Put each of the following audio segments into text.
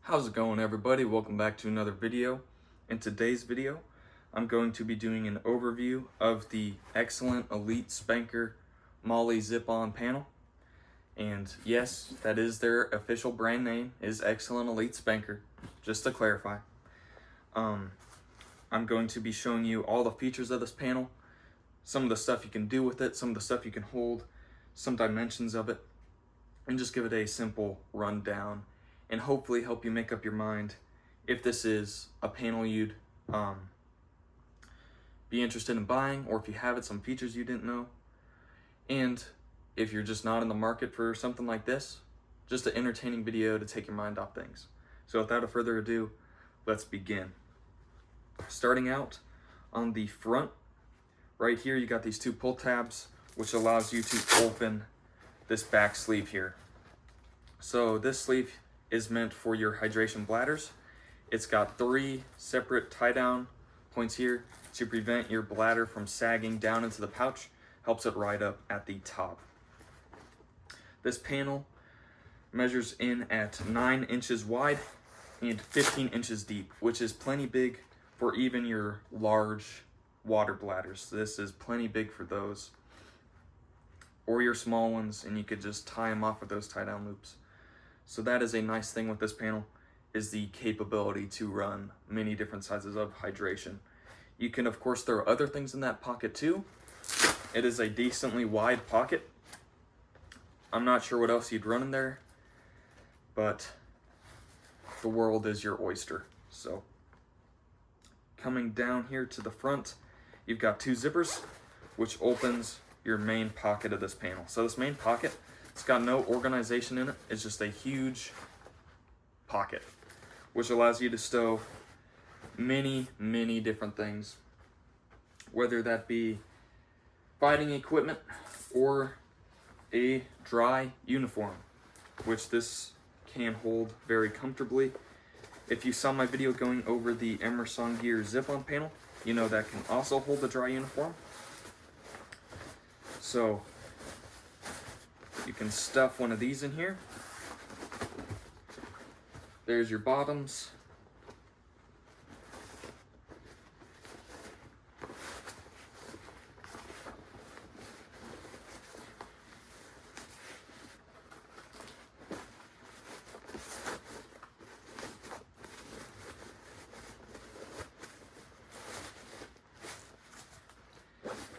How's it going, everybody? Welcome back to another video. In today's video, I'm going to be doing an overview of the excellent Elite Spanker Molle zip-on panel. And yes, that is their official brand name, is Excellent Elite Spanker, just to clarify. I'm going to be showing you all the features of this panel, some of the stuff you can do with it, some of the stuff you can hold, some dimensions of it, and just give it a simple rundown and hopefully help you make up your mind if this is a panel you'd be interested in buying, or if you have it, some features you didn't know. And if you're just not in the market for something like this, just an entertaining video to take your mind off things. So without further ado, let's begin. Starting out on the front, right here you got these two pull tabs, which allows you to open this back sleeve here. So this sleeve is meant for your hydration bladders. It's got 3 separate tie down points here to prevent your bladder from sagging down into the pouch. Helps it ride up at the top. This panel measures in at 9 inches wide and 15 inches deep, which is plenty big for even your large water bladders. This is plenty big for those, or your small ones, and you could just tie them off with those tie down loops. So that is a nice thing with this panel, is the capability to run many different sizes of hydration. You can of course throw other things in that pocket too. It is a decently wide pocket. I'm not sure what else you'd run in there, but the world is your oyster. So coming down here to the front, you've got 2 zippers, which opens your main pocket of this panel. So this main pocket, it's got no organization in it. It's just a huge pocket, which allows you to stow many different things, whether that be fighting equipment or a dry uniform, which this can hold very comfortably. If you saw my video going over the Emerson Gear zip-on panel, you know that can also hold a dry uniform. So you can stuff one of these in here. There's your bottoms.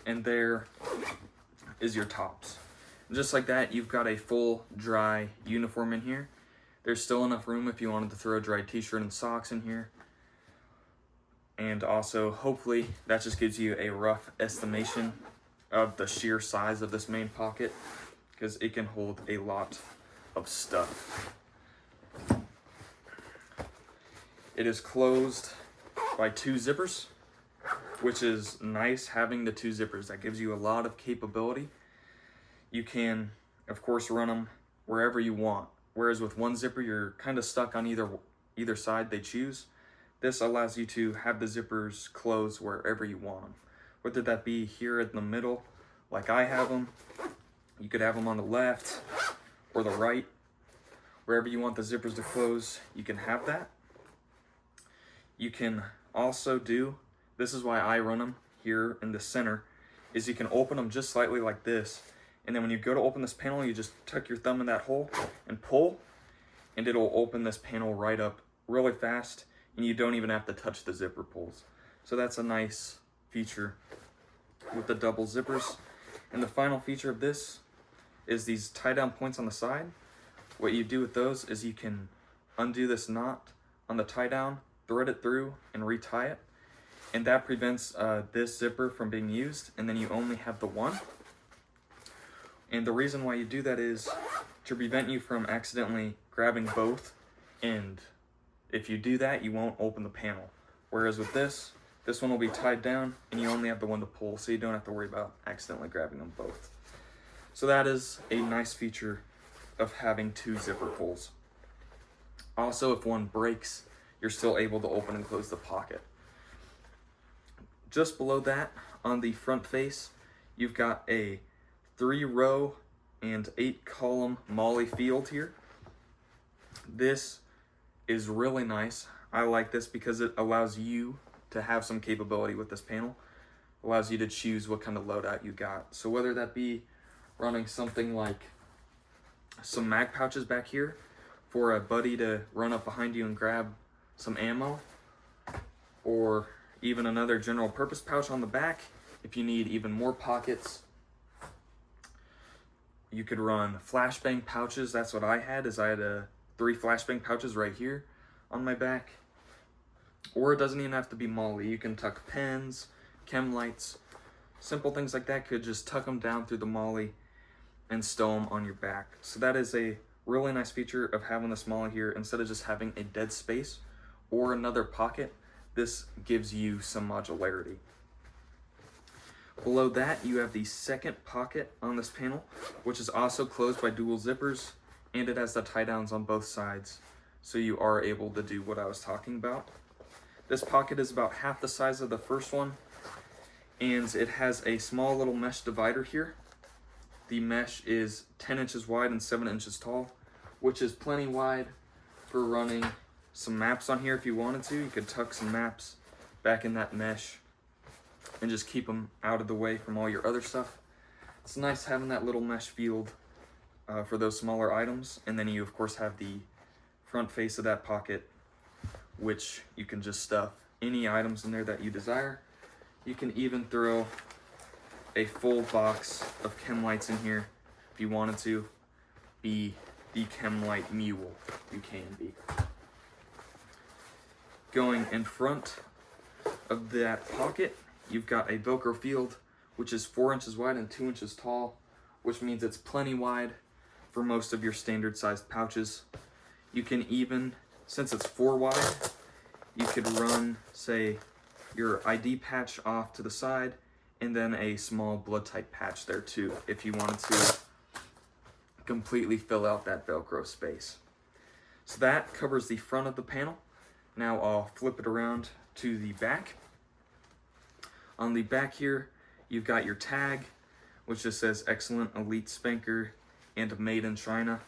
And there is your tops. Just like that, you've got a full dry uniform in here. There's still enough room if you wanted to throw a dry t-shirt and socks in here. And also, hopefully, that just gives you a rough estimation of the sheer size of this main pocket, because it can hold a lot of stuff. It is closed by 2 zippers, which is nice having the 2 zippers. That gives you a lot of capability. You can, of course, run them wherever you want. Whereas with 1 zipper, you're kind of stuck on either side they choose. This allows you to have the zippers close wherever you want them. Whether that be here in the middle, like I have them. You could have them on the left or the right. Wherever you want the zippers to close, you can have that. You can also do, this is why I run them here in the center, is you can open them just slightly like this. And then when you go to open this panel, you just tuck your thumb in that hole and pull, and it'll open this panel right up really fast, and you don't even have to touch the zipper pulls. So that's a nice feature with the double zippers. And the final feature of this is these tie down points on the side. What you do with those is you can undo this knot on the tie down, thread it through, and retie it. And that prevents this zipper from being used, and then you only have the one. And the reason why you do that is to prevent you from accidentally grabbing both, and if you do that, you won't open the panel. Whereas with this one will be tied down, and you only have the one to pull, so you don't have to worry about accidentally grabbing them both. So that is a nice feature of having 2 zipper pulls. Also, if one breaks, you're still able to open and close the pocket. Just below that, on the front face, you've got a 3-row and 8-column Molle field here. This is really nice. I like this because it allows you to have some capability with this panel. Allows you to choose what kind of loadout you got. So whether that be running something like some mag pouches back here for a buddy to run up behind you and grab some ammo, or even another general purpose pouch on the back if you need even more pockets. You could run flashbang pouches. That's what I had, is I had 3 flashbang pouches right here on my back. Or it doesn't even have to be Molle. You can tuck pens, chem lights, simple things like that. Could just tuck them down through the Molle and stow them on your back. So that is a really nice feature of having this Molle here. Instead of just having a dead space or another pocket, this gives you some modularity. Below that, you have the second pocket on this panel, which is also closed by dual zippers, and it has the tie downs on both sides, so you are able to do what I was talking about. This pocket is about half the size of the first one, and it has a small little mesh divider here. The mesh is 10 inches wide and 7 inches tall, which is plenty wide for running some maps on here if you wanted to. You could tuck some maps back in that mesh and just keep them out of the way from all your other stuff. It's nice having that little mesh field for those smaller items. And then you of course have the front face of that pocket, which you can just stuff any items in there that you desire. You can even throw a full box of chem lights in here if you wanted to. Be the chem light mule, you can be. Going in front of that pocket, you've got a velcro field, which is 4 inches wide and 2 inches tall, which means it's plenty wide for most of your standard sized pouches. You can even, since it's 4 wide, you could run, say, your ID patch off to the side, and then a small blood type patch there too, if you wanted to completely fill out that velcro space. So that covers the front of the panel. Now I'll flip it around to the back. On the back here, you've got your tag, which just says Excellent Elite Spanker and Made in China.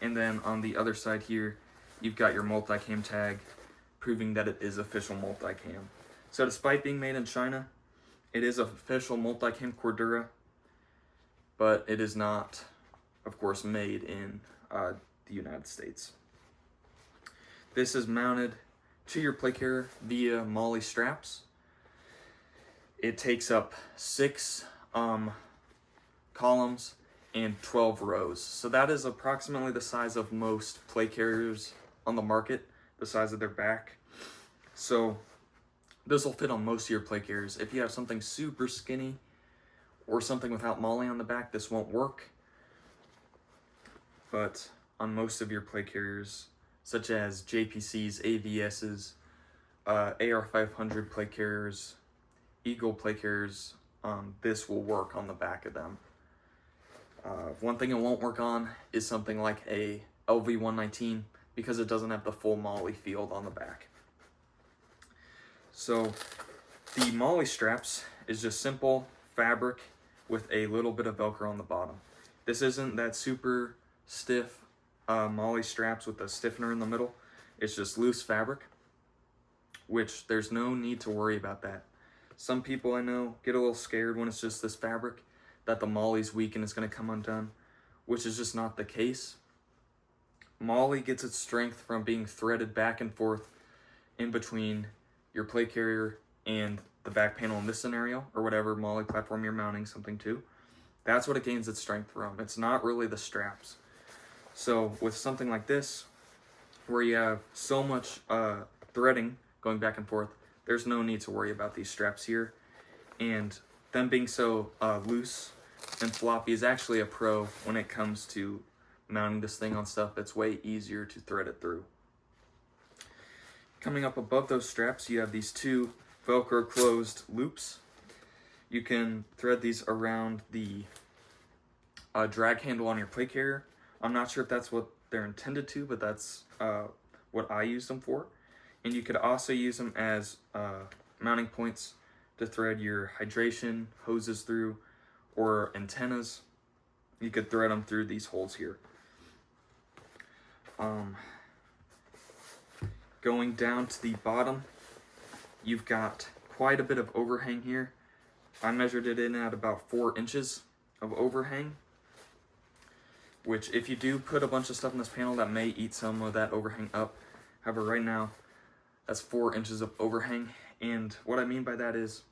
And then on the other side here, you've got your multicam tag, proving that it is official multicam. So despite being made in China, it is official multicam Cordura, but it is not, of course, made in the United States. This is mounted to your plate carrier via Molle straps. It takes up 6 columns and 12 rows. So that is approximately the size of most plate carriers on the market, the size of their back. So this will fit on most of your plate carriers. If you have something super skinny or something without Molle on the back, this won't work. But on most of your plate carriers, such as JPCs, AVSs, AR500 plate carriers, Eagle plate carriers, this will work on the back of them. One thing it won't work on is something like a LV119, because it doesn't have the full Molle field on the back. So the Molle straps is just simple fabric with a little bit of Velcro on the bottom. This isn't that super stiff Molle straps with a stiffener in the middle. It's just loose fabric, which there's no need to worry about that. Some people I know get a little scared when it's just this fabric, that the Molle's weak and it's going to come undone, which is just not the case. Molle gets its strength from being threaded back and forth in between your plate carrier and the back panel in this scenario, or whatever Molle platform you're mounting something to. That's what it gains its strength from. It's not really the straps. So with something like this, where you have so much threading going back and forth, there's no need to worry about these straps here. And them being so loose and floppy is actually a pro when it comes to mounting this thing on stuff. It's way easier to thread it through. Coming up above those straps, you have these 2 Velcro closed loops. You can thread these around the drag handle on your plate carrier. I'm not sure if that's what they're intended to, but that's what I use them for. And you could also use them as mounting points to thread your hydration hoses through, or antennas. You could thread them through these holes here. Going down to the bottom, you've got quite a bit of overhang here. I measured it in at about 4 inches of overhang, which if you do put a bunch of stuff in this panel, that may eat some of that overhang up. However, right now, that's 4 inches of overhang. And what I mean by that is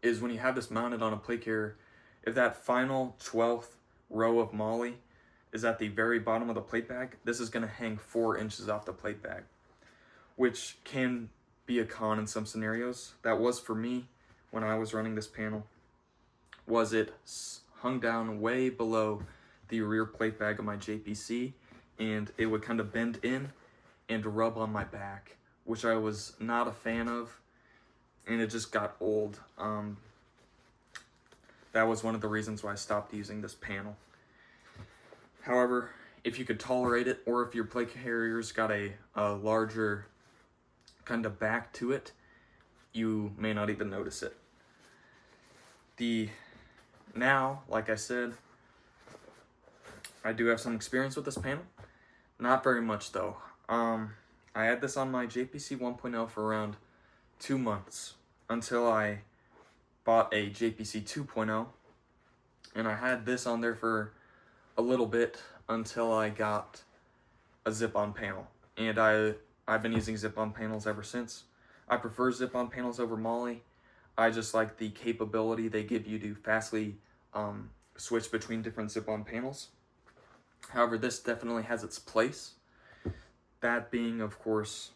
when you have this mounted on a plate carrier, if that final 12th row of molle is at the very bottom of the plate bag, this is going to hang 4 inches off the plate bag, which can be a con in some scenarios. That was for me when I was running this panel, was it hung down way below the rear plate bag of my JPC, and it would kind of bend in and rub on my back, which I was not a fan of, and it just got old. That was one of the reasons why I stopped using this panel. However, if you could tolerate it, or if your plate carrier's got a larger kind of back to it, you may not even notice it. Now, like I said, I do have some experience with this panel. Not very much though. I had this on my JPC 1.0 for around 2 months until I bought a JPC 2.0, and I had this on there for a little bit until I got a zip-on panel, and I've been using zip-on panels ever since. I prefer zip-on panels over molle. I just like the capability they give you to fastly switch between different zip-on panels. However, this definitely has its place. That being, of course,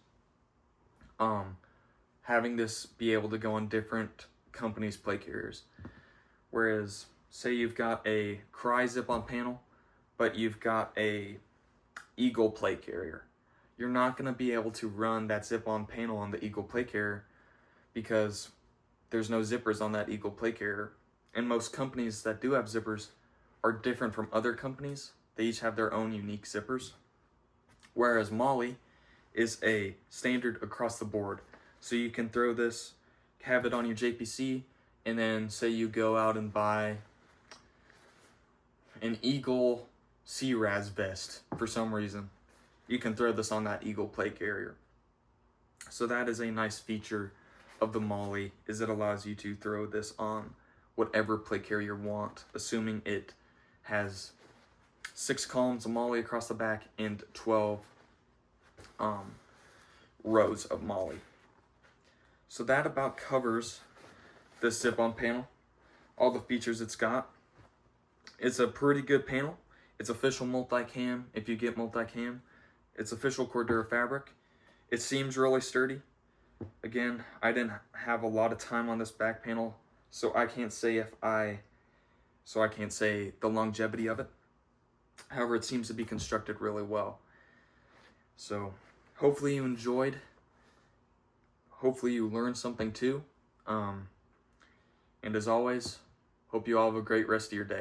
having this be able to go on different companies' plate carriers. Whereas, say you've got a Cry zip-on panel, but you've got a Eagle plate carrier. You're not going to be able to run that zip-on panel on the Eagle plate carrier because there's no zippers on that Eagle plate carrier. And most companies that do have zippers are different from other companies. They each have their own unique zippers. Whereas molle is a standard across the board. So you can throw this, have it on your JPC, and then say you go out and buy an Eagle CRAS vest for some reason. You can throw this on that Eagle plate carrier. So that is a nice feature of the molle, is it allows you to throw this on whatever plate carrier you want, assuming it has 6 columns of molle across the back and 12 rows of molle. So that about covers this zip-on panel, all the features it's got. It's a pretty good panel. It's official multicam if you get multicam. It's official Cordura fabric. It seems really sturdy. Again, I didn't have a lot of time on this back panel, so I can't say the longevity of it. However, it seems to be constructed really well. So hopefully you enjoyed. Hopefully you learned something too. And as always, hope you all have a great rest of your day.